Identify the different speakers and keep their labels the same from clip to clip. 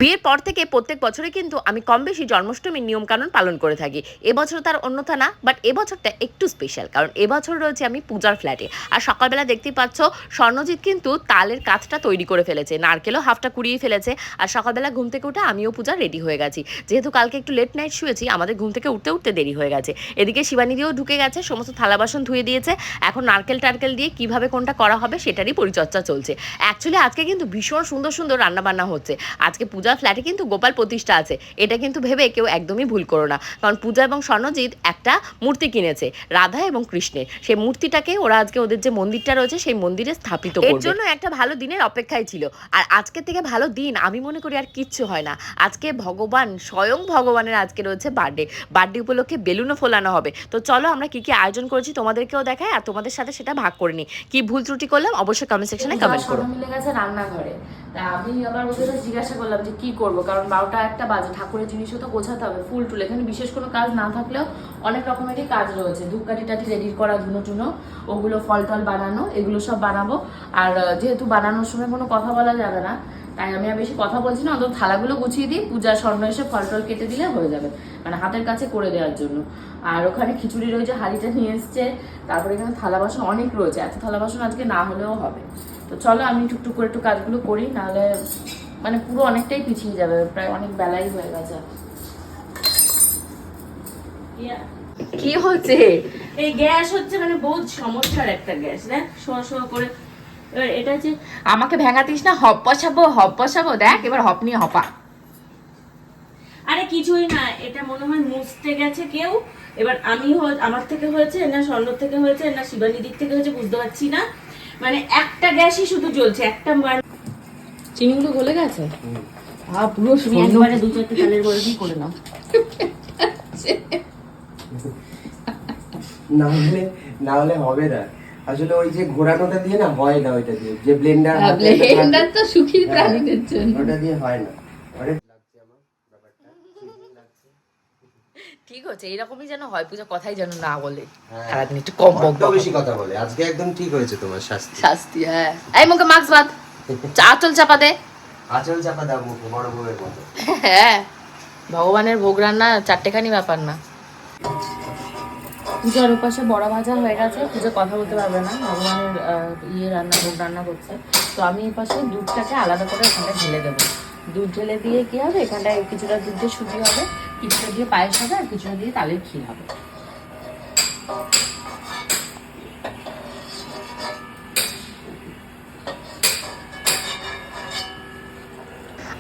Speaker 1: বিয়ের পর থেকে প্রত্যেক বছরে কিন্তু আমি কম বেশি জন্মাষ্টমীর নিয়মকানুন পালন করে থাকি। এবছর তার অন্যথা না, বাট এবছরটা একটু স্পেশাল, কারণ এবছর রয়েছে আমি পূজার ফ্ল্যাটে। আর সকালবেলা দেখতেই পাচ্ছ স্বর্ণজিৎ কিন্তু তালের কাঠটা তৈরি করে ফেলেছে, নারকেলও হাফটা কুড়িয়ে ফেলেছে। আর সকালবেলা ঘুম থেকে উঠে আমিও পূজা রেডি হয়ে গেছি, যেহেতু কালকে একটু লেট নাইট শুয়েছি, আমাদের ঘুম থেকে উঠতে উঠতে দেরি হয়ে গেছে। এদিকে শিবানীদিও ঢুকে গেছে, সমস্ত থালা বাসন ধুয়ে দিয়েছে। এখন নারকেল টারকেল দিয়ে কিভাবে কোনটা করা হবে সেটারই পরিচর্যা চলছে। অ্যাকচুয়ালি আজকে কিন্তু ভীষণ সুন্দর সুন্দর রান্নাবান্না হচ্ছে। আজকে পূজার ফ্ল্যাটে কিন্তু গোপাল প্রতিষ্ঠা আছে, এটা কিন্তু ভেবে কেউ একদমই ভুল করো না, কারণ পূজা এবং স্বর্ণজিৎ একটা মূর্তি কিনেছে রাধা এবং কৃষ্ণের। সেই মূর্তিটাকে ওরা আজকে ওদের যে মন্দিরটা রয়েছে সেই মন্দিরে স্থাপিত করবে। এর জন্য একটা ভালো দিনের অপেক্ষায় ছিল। আর আজকের থেকে ভালো দিন আমি মনে করি আর কিচ্ছু হয় না। আজকে ভগবান, স্বয়ং ভগবানের আজকে রয়েছে বার্থডে উপলক্ষে বেলুনও ফোলানো হবে। তো চলো আমরা কি কি আয়োজন করেছি তোমাদেরকেও দেখাই, আর তোমাদের সাথে সেটা ভাগ করে নিই। কি ভুল ত্রুটি করলাম অবশ্যই কমেন্ট সেকশনে কমেন্ট করো।
Speaker 2: মিলে গেছে রান্নাঘরে, তা আমি আবার ওদের জিজ্ঞাসা করলাম যে কি করবো, কারণ 12টা একটা বাজে, ঠাকুরের জিনিসও তো গোছাতে হবে, ফুল টুল। এখানে বিশেষ কোনো কাজ না থাকলেও অনেক রকমেরই কাজ রয়েছে, ধূপকাঠি টাঠি রেডি করা, ধুনো টুনো, ওগুলো ফল টল বানানো, এগুলো সব বানাবো। আর যেহেতু বানানোর সময় কোনো কথা বলা যাবে না, তাই আমি আর বেশি কথা বলছি না, অন্তত থালাগুলো গুছিয়ে দিই, পূজা স্বর্ণ এসে ফল টল কেটে দিলে হয়ে যাবে, মানে হাতের কাছে করে দেওয়ার জন্য। আর ওখানে খিচুড়ি রয়েছে, হাঁড়িটা নিয়ে এসছে, তারপরে এখানে থালা বাসন অনেক রয়েছে, এত থালা বাসন আজকে না হলেও হবে। তো চলো আমি টুকটুক করে একটু কাজগুলো করি, নাহলে মানে পুরো অনেকটাই পিছিয়ে যাবে, প্রায় অনেক বেলাই হয়ে গেছে।
Speaker 1: কি হচ্ছে?
Speaker 2: এই গ্যাস হচ্ছে মানে বহুত সমস্যার একটা গ্যাস, দেখ শোয়া শোয়া করে। এবার এটা যে
Speaker 1: আমাকে ভেঙাতিস না, হপ বসাবো, দেখ এবার হপ নিয়ে হপা।
Speaker 2: আরে কিছুই না, এটা মনে হয় মুছতে গেছে কেউ। এবার আমি আমার থেকে হয়েছে না স্বর্ণ থেকে হয়েছে না শিবানী দিক থেকে হয়েছে বুঝতে পারছি না, মানে একটা গ্যাসই শুধু জ্বলছে, একটা। চিনিগুলো গলে গেছে, পুরো তুমি একবারে 2-4টে চালের বড়ি করে নাও।
Speaker 3: না হলে হবে না, আসলে ওই যে ঘোরানোটা দিয়ে না হয় না, ওইটা দিয়ে যে ব্লেন্ডার
Speaker 1: তো সুখী প্রাণীদের জন্য,
Speaker 3: ওটা দিয়ে হয় না।
Speaker 1: ঠিক হচ্ছে, এরকমই যেন হয়, পূজা কথাই যেন না বলে, সারাদিন একটু কম
Speaker 3: বেশি কথা বলে। আজকে একদম ঠিক হয়েছে তোমার
Speaker 1: শাস্তি। হ্যাঁ, এই মুখে মাস্ক বাঁধ, আঁচল চাপা দে,
Speaker 3: আঁচল চাপা দাও মুখে, বড় বউয়ের মতো।
Speaker 1: হ্যাঁ, ভগবানের ভোগ রান্না চারটেখানি ব্যাপার না।
Speaker 2: পূজার ওপাশে বড়া ভাজা হয়ে গেছে, পূজা কথা বলতে পারবে না, ভগবানের ভোগ রান্না করছে। তো আমি এই পাশে দুধটাকে আলাদা করে এখানটা ঢেলে দেবো। দুধ ঢেলে দিয়ে কি হবে, এখানটায় কিছুটা দুধ দিয়ে সুজি হবে, কিছুটা দিয়ে পায়েস হবে, আর কিছুটা দিয়ে তালের ক্ষীর হবে।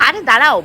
Speaker 1: আরে দাঁড়াও।